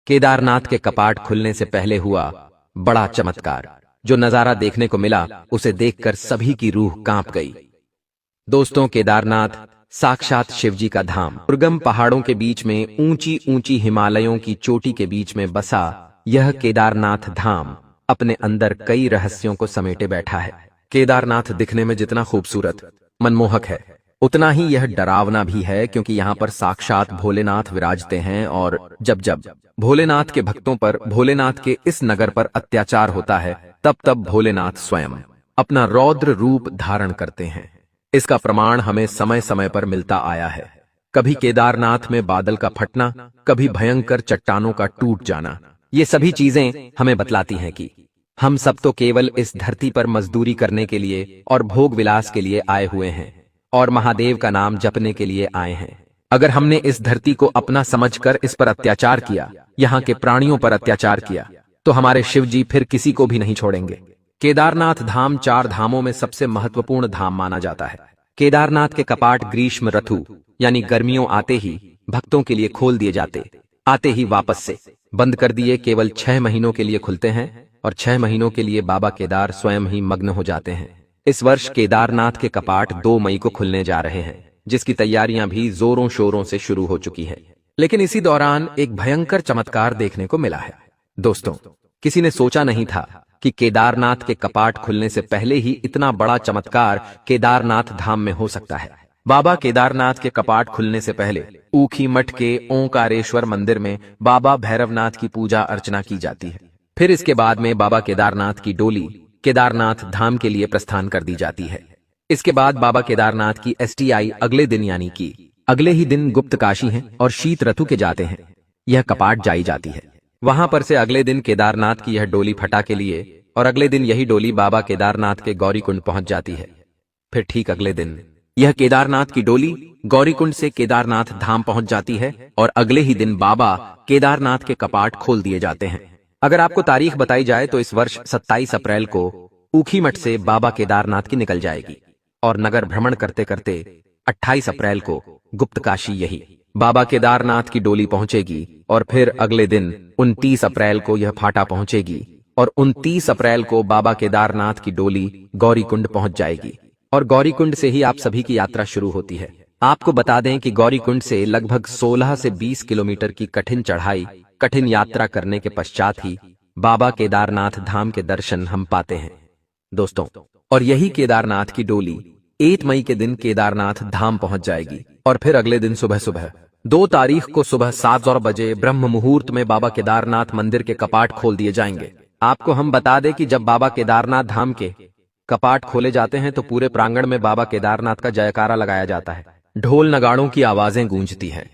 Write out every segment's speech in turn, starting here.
केदारनाथ के कपाट खुलने से पहले हुआ बड़ा चमत्कार। जो नजारा देखने को मिला उसे देखकर सभी की रूह कांप गई। दोस्तों, केदारनाथ साक्षात शिवजी का धाम, दुर्गम पहाड़ों के बीच में ऊंची ऊंची हिमालयों की चोटी के बीच में बसा यह केदारनाथ धाम अपने अंदर कई रहस्यों को समेटे बैठा है। केदारनाथ दिखने में जितना खूबसूरत, मनमोहक है, उतना ही यह डरावना भी है, क्योंकि यहाँ पर साक्षात भोलेनाथ विराजते हैं और जब जब भोलेनाथ के भक्तों पर, भोलेनाथ के इस नगर पर अत्याचार होता है, तब तब भोलेनाथ स्वयं अपना रौद्र रूप धारण करते हैं। इसका प्रमाण हमें समय समय पर मिलता आया है। कभी केदारनाथ में बादल का फटना, कभी भयंकर चट्टानों का टूट जाना। ये सभी चीजें हमें बतलाती हैं कि हम सब तो केवल इस धरती पर मजदूरी करने के लिए और भोग विलास के लिए आए हुए हैं और महादेव का नाम जपने के लिए आए हैं। अगर हमने इस धरती को अपना समझकर इस पर अत्याचार किया, यहाँ के प्राणियों पर अत्याचार किया, तो हमारे शिव जी फिर किसी को भी नहीं छोड़ेंगे। केदारनाथ धाम 4 धामों में सबसे महत्वपूर्ण धाम माना जाता है। केदारनाथ के कपाट ग्रीष्म ऋतु यानी गर्मियों आते ही भक्तों के लिए खोल दिए जाते, आते ही वापस से बंद कर दिए। केवल 6 महीनों के लिए खुलते हैं और 6 महीनों के लिए बाबा केदार स्वयं ही मग्न हो जाते हैं। इस वर्ष केदारनाथ के कपाट 2 मई को खुलने जा रहे हैं, जिसकी तैयारियां भी जोरों शोरों से शुरू हो चुकी है। लेकिन इसी दौरान एक भयंकर चमत्कार देखने को मिला है। दोस्तों, किसी ने सोचा नहीं था कि केदारनाथ के कपाट खुलने से पहले ही इतना बड़ा चमत्कार केदारनाथ धाम में हो सकता है। बाबा केदारनाथ के कपाट खुलने से पहले ऊखी मठ के ओंकारेश्वर मंदिर में बाबा भैरवनाथ की पूजा अर्चना की जाती है। फिर इसके बाद में बाबा केदारनाथ की डोली केदारनाथ धाम के लिए प्रस्थान कर दी जाती है। इसके बाद बाबा केदारनाथ की STI अगले दिन यानी कि अगले ही दिन गुप्त काशी है और शीत ऋतु के जाते हैं, यह कपाट जाई जाती है। वहां पर से अगले दिन केदारनाथ की यह डोली फटा के लिए और अगले दिन यही डोली बाबा केदारनाथ के गौरीकुंड पहुंच जाती है। फिर ठीक अगले दिन यह केदारनाथ की डोली गौरीकुंड से केदारनाथ धाम पहुंच जाती है और अगले ही दिन बाबा केदारनाथ के कपाट खोल दिए जाते हैं। अगर आपको तारीख बताई जाए तो इस वर्ष 27 अप्रैल को ऊखीमठ से बाबा केदारनाथ की निकल जाएगी और नगर भ्रमण करते करते 28 अप्रैल को गुप्त काशी यही बाबा केदारनाथ की डोली पहुंचेगी और फिर अगले दिन 29 अप्रैल को यह फाटा पहुंचेगी और 29 अप्रैल को बाबा केदारनाथ की डोली गौरीकुंड पहुंच जाएगी और गौरीकुंड से ही आप सभी की यात्रा शुरू होती है। आपको बता दें कि गौरीकुंड से लगभग 16 से 20 किलोमीटर की कठिन चढ़ाई, कठिन यात्रा करने के पश्चात ही बाबा केदारनाथ धाम के दर्शन हम पाते हैं। दोस्तों, और यही केदारनाथ की डोली 1 मई के दिन केदारनाथ धाम पहुंच जाएगी और फिर अगले दिन सुबह 2 तारीख को सुबह 7 बजे ब्रह्म मुहूर्त में बाबा केदारनाथ मंदिर के कपाट खोल दिए जाएंगे। आपको हम बता दें कि जब बाबा केदारनाथ धाम के कपाट खोले जाते हैं तो पूरे प्रांगण में बाबा केदारनाथ का जयकारा लगाया जाता है, ढोल नगाड़ों की आवाजें गूंजती हैं।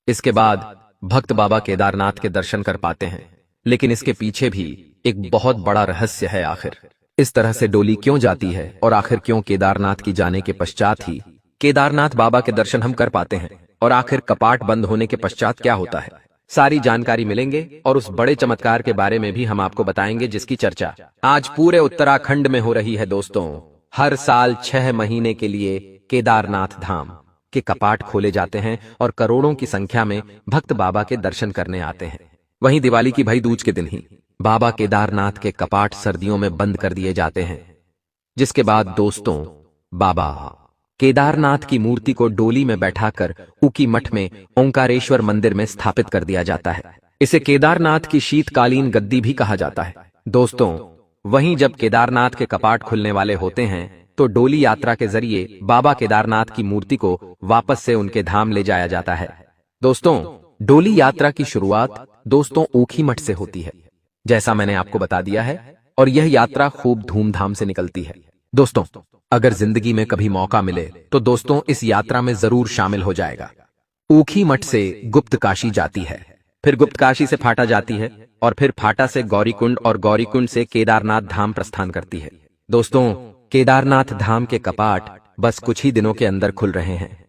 इसके बाद भक्त बाबा केदारनाथ के दर्शन कर पाते हैं। लेकिन इसके पीछे भी एक बहुत बड़ा रहस्य है। आखिर इस तरह से डोली क्यों जाती है और आखिर क्यों केदारनाथ की जाने के पश्चात ही केदारनाथ बाबा के दर्शन हम कर पाते हैं और आखिर कपाट बंद होने के पश्चात क्या होता है, सारी जानकारी मिलेंगे और उस बड़े चमत्कार के बारे में भी हम आपको बताएंगे, जिसकी चर्चा आज पूरे उत्तराखंड में हो रही है। दोस्तों, हर साल 6 महीने के लिए केदारनाथ धाम के कपाट खोले जाते हैं और करोड़ों की संख्या में भक्त बाबा के दर्शन करने आते हैं। वहीं दिवाली की भाई दूज के दिन ही बाबा केदारनाथ के कपाट सर्दियों में बंद कर दिए जाते हैं, जिसके बाद दोस्तों बाबा केदारनाथ की मूर्ति को डोली में बैठाकर ऊकी मठ में ओंकारेश्वर मंदिर में स्थापित कर दिया जाता है। इसे केदारनाथ की शीतकालीन गद्दी भी कहा जाता है। दोस्तों, वहीं जब केदारनाथ के कपाट खुलने वाले होते हैं तो डोली यात्रा के जरिए बाबा केदारनाथ की मूर्ति को वापस से उनके धाम ले जाया जाता है। दोस्तों, डोली यात्रा की शुरुआत दोस्तों ऊखीमठ से होती है, जैसा मैंने आपको बता दिया है, और यह यात्रा खूब धूमधाम से निकलती है। दोस्तों, अगर जिंदगी में कभी मौका मिले तो दोस्तों इस यात्रा में जरूर शामिल हो जाएगा। ऊखीमठ से गुप्त काशी जाती है, फिर गुप्त काशी से फाटा जाती है और फिर फाटा से गौरीकुंड और गौरीकुंड से केदारनाथ धाम प्रस्थान करती है। दोस्तों, केदारनाथ धाम के कपाट बस कुछ ही दिनों के अंदर खुल रहे हैं।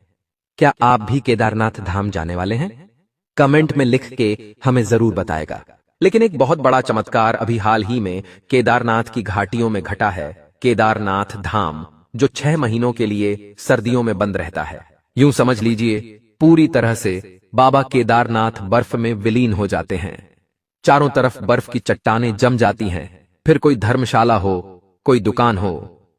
क्या आप भी केदारनाथ धाम जाने वाले हैं? कमेंट में लिख के हमें जरूर बताएगा। लेकिन एक बहुत बड़ा चमत्कार अभी हाल ही में केदारनाथ की घाटियों में घटा है। केदारनाथ धाम जो 6 महीनों के लिए सर्दियों में बंद रहता है, यूं समझ लीजिए पूरी तरह से बाबा केदारनाथ बर्फ में विलीन हो जाते हैं। चारों तरफ बर्फ की चट्टानें जम जाती हैं। फिर कोई धर्मशाला हो, कोई दुकान हो,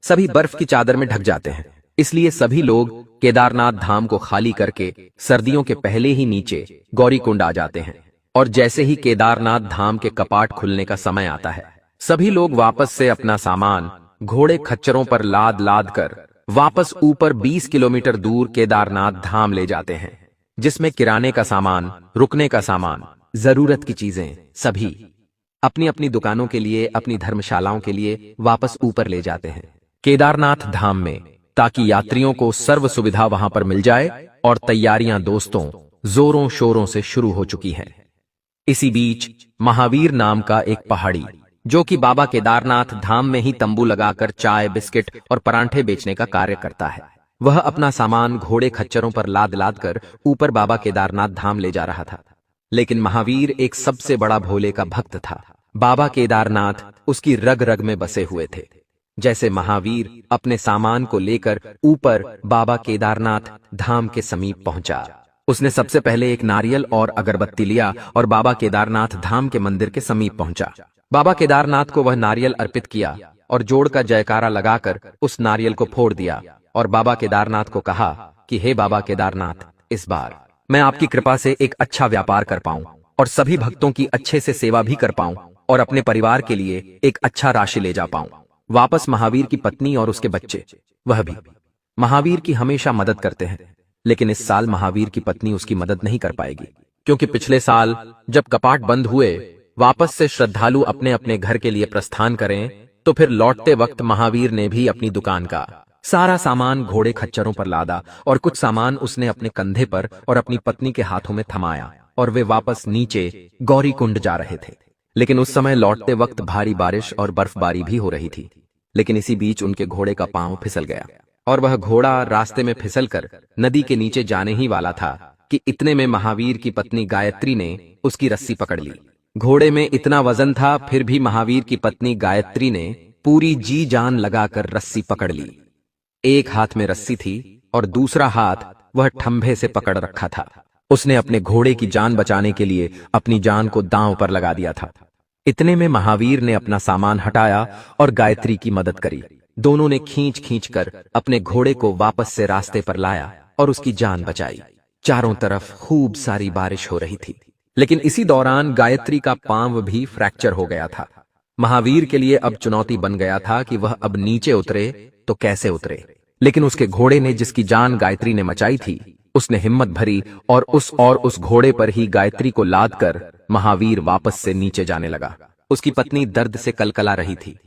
सभी बर्फ की चादर में ढक जाते हैं। इसलिए सभी लोग केदारनाथ धाम को खाली करके सर्दियों के पहले ही नीचे गौरीकुंड आ जाते हैं। और जैसे ही केदारनाथ धाम के कपाट खुलने का समय आता है, सभी लोग वापस से अपना सामान घोड़े खच्चरों पर लाद लाद कर वापस ऊपर 20 किलोमीटर दूर केदारनाथ धाम ले जाते हैं, जिसमें किराने का सामान, रुकने का सामान, जरूरत की चीजें सभी अपनी अपनी दुकानों के लिए, अपनी धर्मशालाओं के लिए वापस ऊपर ले जाते हैं केदारनाथ धाम में, ताकि यात्रियों को सर्व सुविधा वहां पर मिल जाए। और तैयारियां दोस्तों जोरों शोरों से शुरू हो चुकी हैं। इसी बीच महावीर नाम का एक पहाड़ी, जो कि बाबा केदारनाथ धाम में ही तंबू लगाकर चाय, बिस्किट और परांठे बेचने का कार्य करता है, वह अपना सामान घोड़े खच्चरों पर लाद लाद कर ऊपर बाबा केदारनाथ धाम ले जा रहा था। लेकिन महावीर एक सबसे बड़ा भोले का भक्त था। बाबा केदारनाथ उसकी रग रग में बसे हुए थे। जैसे महावीर अपने सामान को लेकर ऊपर बाबा केदारनाथ धाम के समीप पहुंचा, उसने सबसे पहले एक नारियल और अगरबत्ती लिया और बाबा केदारनाथ धाम के मंदिर के समीप पहुंचा। बाबा केदारनाथ को वह नारियल अर्पित किया और जोड़ का जयकारा लगाकर उस नारियल को फोड़ दिया और बाबा केदारनाथ को कहा कि हे बाबा केदारनाथ, इस बार मैं आपकी कृपा से एक अच्छा व्यापार कर पाऊं और सभी भक्तों की अच्छे से सेवा भी कर पाऊं और अपने परिवार के लिए एक अच्छा राशि ले जा पाऊं। वापस महावीर की पत्नी और उसके बच्चे, वह भी महावीर की हमेशा मदद करते हैं, लेकिन इस साल महावीर की पत्नी उसकी मदद नहीं कर पाएगी, क्योंकि पिछले साल जब कपाट बंद हुए, वापस से श्रद्धालु अपने अपने घर के लिए प्रस्थान करें, तो फिर लौटते वक्त महावीर ने भी अपनी दुकान का सारा सामान घोड़े खच्चरों पर लादा और कुछ सामान उसने अपने कंधे पर और अपनी पत्नी के हाथों में थमाया और वे वापस नीचे गौरीकुंड जा रहे थे। लेकिन उस समय लौटते वक्त भारी बारिश और बर्फबारी भी हो रही थी। लेकिन इसी बीच उनके घोड़े का पांव फिसल गया और वह घोड़ा रास्ते में फिसलकर नदी के नीचे जाने ही वाला था कि इतने में महावीर की पत्नी गायत्री ने उसकी रस्सी पकड़ ली। घोड़े में इतना वजन था, फिर भी महावीर की पत्नी गायत्री ने पूरी जी जान लगाकर रस्सी पकड़ ली। एक हाथ में रस्सी थी और दूसरा हाथ वह ठंभे से पकड़ रखा था। उसने अपने घोड़े की जान बचाने के लिए अपनी जान को दांव पर लगा दिया था। इतने में महावीर ने अपना सामान हटाया और गायत्री की मदद करी। दोनों ने खींच खींच कर अपने घोड़े को वापस से रास्ते पर लाया और उसकी जान बचाई। चारों तरफ खूब सारी बारिश हो रही थी, लेकिन इसी दौरान गायत्री का पांव भी फ्रैक्चर हो गया था। महावीर के लिए अब चुनौती बन गया था कि वह अब नीचे उतरे तो कैसे उतरे। लेकिन उसके घोड़े ने, जिसकी जान गायत्री ने बचाई थी, उसने हिम्मत भरी और उस घोड़े पर ही गायत्री को लाद कर महावीर वापस से नीचे जाने लगा। उसकी पत्नी दर्द से कलकला रही थी।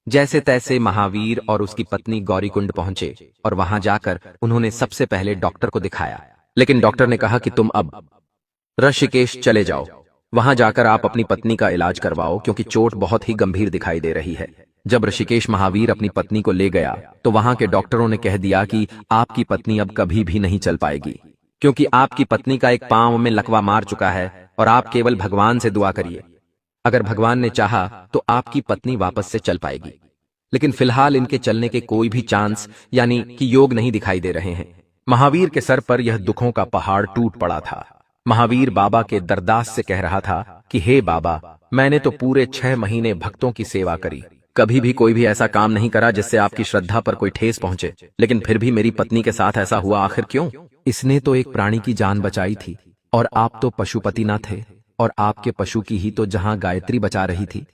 जैसे तैसे महावीर और उसकी पत्नी गौरीकुंड पहुंचे और वहां जाकर उन्होंने सबसे पहले डॉक्टर को दिखाया। लेकिन डॉक्टर ने कहा कि तुम अब ऋषिकेश चले जाओ, वहां जाकर आप अपनी पत्नी का इलाज करवाओ, क्योंकि चोट बहुत ही गंभीर दिखाई दे रही है। जब ऋषिकेश महावीर अपनी पत्नी को ले गया तो वहां के डॉक्टरों ने कह दिया कि आपकी पत्नी अब कभी भी नहीं चल पाएगी, क्योंकि आपकी पत्नी का एक पांव में लकवा मार चुका है और आप केवल भगवान से दुआ करिए। अगर भगवान ने चाहा तो आपकी पत्नी वापस से चल पाएगी, लेकिन फिलहाल इनके चलने के कोई भी चांस यानी कि योग नहीं दिखाई दे रहे हैं। महावीर के सर पर यह दुखों का पहाड़ टूट पड़ा था। महावीर बाबा के दरदास से कह रहा था कि हे बाबा, मैंने तो पूरे 6 महीने भक्तों की सेवा करी, कभी भी कोई भी ऐसा काम नहीं करा जिससे आपकी श्रद्धा पर कोई ठेस पहुंचे, लेकिन फिर भी मेरी पत्नी के साथ ऐसा हुआ, आखिर क्यों? इसने तो एक प्राणी की जान बचाई थी और आप तो पशुपति ना थे, और आपके पशु की ही तो जहां गायत्री बचा रही थी,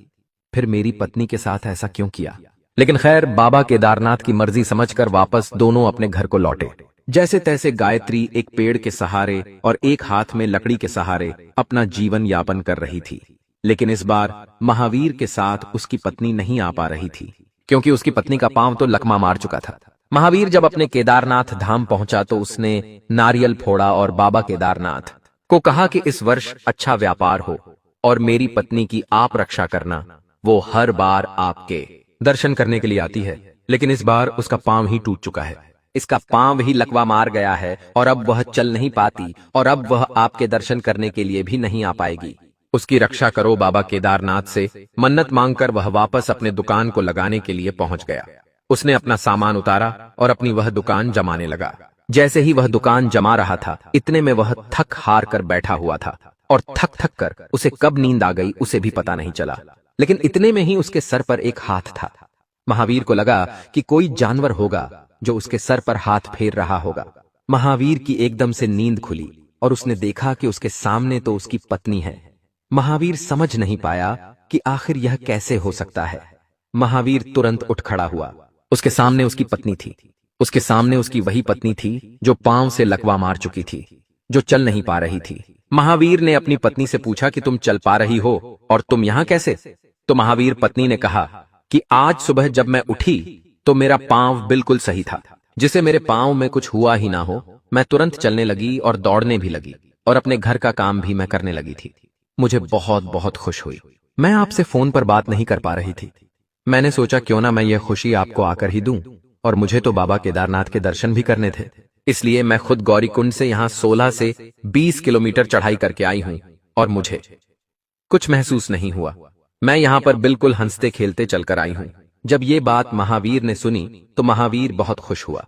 फिर मेरी पत्नी के साथ ऐसा क्यों किया? लेकिन खैर, बाबा केदारनाथ की मर्जी समझकर वापस दोनों अपने घर को लौटे। जैसे तैसे गायत्री एक पेड़ के सहारे और एक हाथ में लकड़ी के सहारे अपना जीवन यापन कर रही थी। लेकिन इस बार महावीर के साथ उसकी पत्नी नहीं आ पा रही थी, क्योंकि उसकी पत्नी का पांव तो लकवा मार चुका था। महावीर जब अपने केदारनाथ धाम पहुंचा तो उसने नारियल फोड़ा और बाबा केदारनाथ को कहा कि इस वर्ष अच्छा व्यापार हो और मेरी पत्नी की आप रक्षा करना। वो हर बार आपके दर्शन करने के लिए आती है, लेकिन इस बार उसका पांव ही टूट चुका है। इसका पांव ही लकवा मार गया है और अब वह चल नहीं पाती और अब वह आपके दर्शन करने के लिए भी नहीं आ पाएगी। उसकी रक्षा करो। बाबा केदारनाथ से मन्नत मांगकर वह वापस अपने दुकान को लगाने के लिए पहुंच गया। उसने अपना सामान उतारा और अपनी वह दुकान जमाने लगा। जैसे ही वह दुकान जमा रहा था, इतने में वह थक हार कर बैठा हुआ था। और थक थक कर उसे कब नींद आ गई उसे भी पता नहीं चला। लेकिन इतने में ही उसके सर पर एक हाथ था। महावीर को लगा कि कोई जानवर होगा जो उसके सर पर हाथ फेर रहा होगा। महावीर की एकदम से नींद खुली और उसने देखा कि उसके सामने तो उसकी पत्नी है। महावीर समझ नहीं पाया कि आखिर यह कैसे हो सकता है। महावीर तुरंत उठ खड़ा हुआ। उसके सामने उसकी पत्नी थी। उसके सामने उसकी वही पत्नी थी जो पांव से लकवा मार चुकी थी, जो चल नहीं पा रही थी। महावीर ने अपनी पत्नी से पूछा कि तुम चल पा रही हो और तुम यहां कैसे? तो महावीर पत्नी ने कहा कि आज सुबह जब मैं उठी तो मेरा पांव बिल्कुल सही था, जिसे मेरे पांव में कुछ हुआ ही ना हो। मैं तुरंत चलने लगी और दौड़ने भी लगी और अपने घर का काम भी मैं करने लगी थी। मुझे बहुत बहुत खुश हुई। मैं आपसे फोन पर बात नहीं कर पा रही थी। मैंने सोचा क्यों ना मैं यह खुशी आपको आकर ही दूं, और मुझे तो बाबा केदारनाथ के दर्शन भी करने थे। इसलिए मैं खुद गौरीकुंड से यहां 16 से 20 किलोमीटर चढ़ाई करके आई हूं और मुझे कुछ महसूस नहीं हुआ। मैं यहां पर बिल्कुल हंसते खेलते चलकर आई हूं। जब ये बात महावीर ने सुनी तो महावीर बहुत खुश हुआ।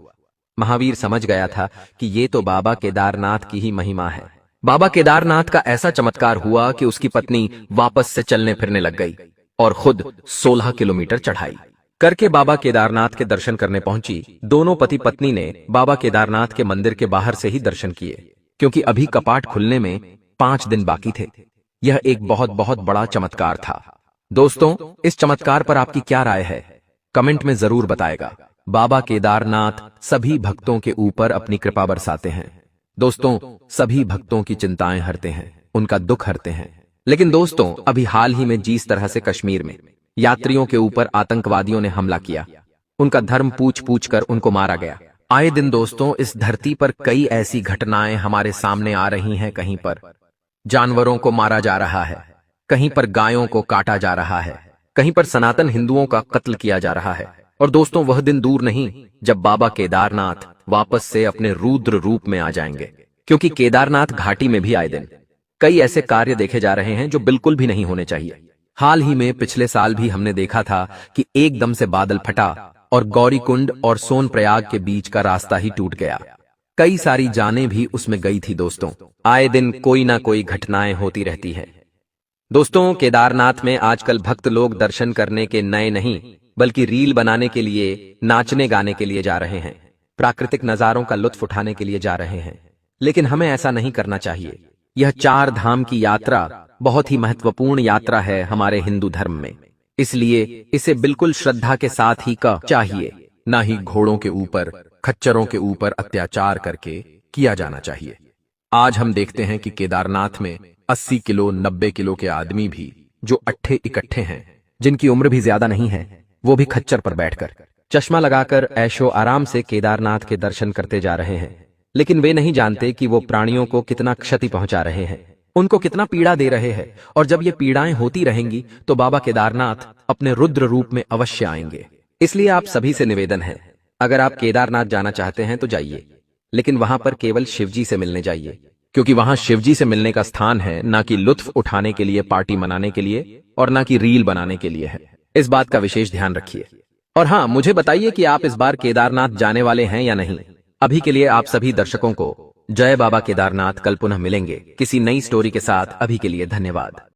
महावीर समझ गया था कि ये तो बाबा केदारनाथ की ही महिमा है। बाबा केदारनाथ का ऐसा चमत्कार हुआ कि उसकी पत्नी वापस से चलने फिरने लग गई और खुद 16 किलोमीटर चढ़ाई करके बाबा केदारनाथ के दर्शन करने पहुंची। दोनों पति पत्नी ने बाबा केदारनाथ के मंदिर के बाहर से ही दर्शन किए, क्योंकि अभी कपाट खुलने में 5 दिन बाकी थे। यह एक बहुत बहुत बड़ा चमत्कार था। दोस्तों, इस चमत्कार पर आपकी क्या राय है? कमेंट में जरूर बताएगा। बाबा केदारनाथ सभी भक्तों के ऊपर अपनी कृपा बरसाते हैं। दोस्तों, सभी भक्तों की चिंताएं हरते हैं, उनका दुख हरते हैं। लेकिन दोस्तों, अभी हाल ही में जिस तरह से कश्मीर में यात्रियों के ऊपर आतंकवादियों ने हमला किया, उनका धर्म पूछ पूछ कर उनको मारा गया। आए दिन दोस्तों इस धरती पर कई ऐसी घटनाएं हमारे सामने आ रही हैं। कहीं पर जानवरों को मारा जा रहा है, कहीं पर गायों को काटा जा रहा है, कहीं पर सनातन हिंदुओं का कत्ल किया जा रहा है। और दोस्तों, वह दिन दूर नहीं जब बाबा केदारनाथ वापस से अपने रुद्र रूप में आ जाएंगे, क्योंकि केदारनाथ घाटी में भी आए दिन कई ऐसे कार्य देखे जा रहे हैं जो बिल्कुल भी नहीं होने चाहिए। हाल ही में पिछले साल भी हमने देखा था कि एकदम से बादल फटा और गौरीकुंड और सोनप्रयाग के बीच का रास्ता ही टूट गया। कई सारी जानें भी उसमें गई थी। दोस्तों, आए दिन कोई ना कोई घटनाएं होती रहती है। दोस्तों, केदारनाथ में आजकल भक्त लोग दर्शन करने के नए नहीं बल्कि रील बनाने के लिए, नाचने गाने के लिए जा रहे हैं, प्राकृतिक नजारों का लुत्फ उठाने के लिए जा रहे हैं। लेकिन हमें ऐसा नहीं करना चाहिए। यह 4 धाम की यात्रा बहुत ही महत्वपूर्ण यात्रा है हमारे हिंदू धर्म में, इसलिए इसे बिल्कुल श्रद्धा के साथ ही का चाहिए, ना ही घोड़ों के ऊपर, खच्चरों के ऊपर अत्याचार करके किया जाना चाहिए। आज हम देखते हैं कि केदारनाथ में 80 किलो 90 किलो के आदमी भी जो अट्ठे इकट्ठे हैं, जिनकी उम्र भी ज्यादा नहीं है, वो भी खच्चर पर बैठकर चश्मा लगाकर ऐशो आराम से केदारनाथ के दर्शन करते जा रहे हैं। लेकिन वे नहीं जानते कि वो प्राणियों को कितना क्षति पहुंचा रहे हैं, उनको कितना पीड़ा दे रहे हैं। और जब ये पीड़ाएं होती रहेंगी तो बाबा केदारनाथ अपने रुद्र रूप में अवश्य आएंगे। इसलिए आप सभी से निवेदन है, अगर आप केदारनाथ जाना चाहते हैं तो जाइए, लेकिन वहां पर केवल शिवजी से मिलने जाइए, क्योंकि वहां शिवजी से मिलने का स्थान है, ना कि लुत्फ उठाने के लिए, पार्टी मनाने के लिए और ना कि रील बनाने के लिए है। इस बात का विशेष ध्यान रखिए। और हाँ, मुझे बताइए कि आप इस बार केदारनाथ जाने वाले हैं या नहीं। अभी के लिए आप सभी दर्शकों को जय बाबा केदारनाथ। कल पुनः मिलेंगे किसी नई स्टोरी के साथ। अभी के लिए धन्यवाद।